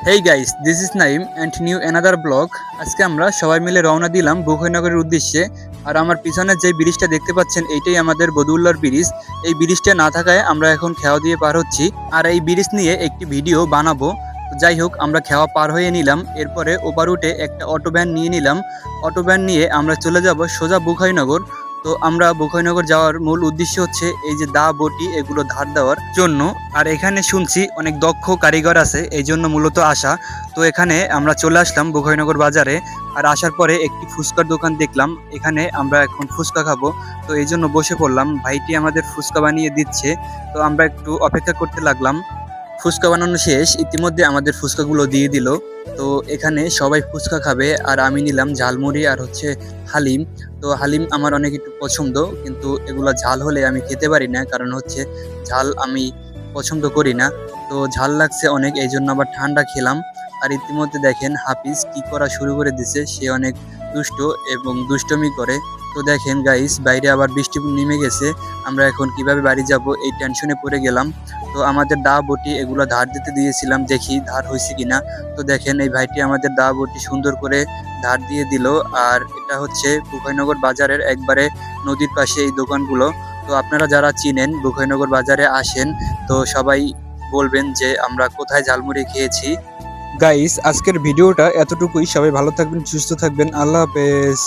Hey guys, this is Naim and new another blog. আজকে আমরা সবাই মিলে রওনা দিলাম বুখৈনগরের উদ্দেশ্যে। আর আমার পিছনে যে ব্রিজটা দেখতে পাচ্ছেন এইটাই আমাদের বদুল্লার ব্রিজ। এই ব্রিজটা না থাকায় আমরা এখন খেওয়া দিয়ে পার হচ্ছি, আর এই ব্রিজ নিয়ে একটি ভিডিও বানাবো। তো যাই হোক, আমরা খেওয়া পার হয়ে নিলাম, এরপরে ওপার উঠে একটা অটো ভ্যান নিয়ে নিলাম। অটো ভ্যান নিয়ে আমরা চলে যাব সোজা বুখৈনগর। তো আমরা বুখৈনগর যাওয়ার মূল উদ্দেশ্য হচ্ছে এই যে দা বটি এগুলো ধার দেওয়ার জন্য। আর এখানে শুনছি অনেক দক্ষ কারিগর আছে, এই জন্য মূলত আসা। তো এখানে আমরা চলে আসলাম বুখৈনগর বাজারে। আর আসার পরে একটি ফুচকার দোকান দেখলাম, এখানে আমরা এখন ফুচকা খাবো। তো এই জন্য বসে পড়লাম, ভাইটি আমাদের ফুচকা বানিয়ে দিচ্ছে। তো আমরা একটু অপেক্ষা করতে লাগলাম। ফুচকা বানানো শেষ, ইতিমধ্যে আমাদের ফুচকাগুলো দিয়ে দিল। তো এখানে সবাই ফুচকা খাবে, আর আমি নিলাম ঝালমুড়ি আর হচ্ছে হালিম। তো হালিম আমার অনেক একটু পছন্দ, কিন্তু এগুলা ঝাল হলে আমি খেতে পারি না, কারণ হচ্ছে ঝাল আমি পছন্দ করি না। তো ঝাল লাগছে অনেক, এই জন্য আবার ঠান্ডা খেলাম। আর ইতিমধ্যে দেখেন হাফিজ কি করা শুরু করে দিছে, সে অনেক দুষ্ট এবং দুষ্টমি করে। তো দেখেন গাইস, বাইরে আবার বৃষ্টি নেমে গেছে। আমরা এখন কিভাবে বাড়ি যাব এই টেনশনে পড়ে গেলাম। তো আমাদের দা বটি এগুলো ধার দিতে দিয়েছিলাম, দেখি ধার হয়েছে কিনা। তো দেখেন এই ভাইটি আমাদের দা বটি সুন্দর করে ধার দিয়ে দিল। আর এটা হচ্ছে বুখৈনগর বাজারের একবারে নদীর পাশে এই দোকানগুলো। তো আপনারা যারা চিনেন বুখৈনগর বাজারে আসেন, তো সবাই বলবেন যে আমরা কোথায় ঝালমুড়ি খেয়েছি। গাইস, আজকের ভিডিওটা এতটুকুই। সবাই ভালো থাকবেন, সুস্থ থাকবেন। আল্লাহ হাফেজ।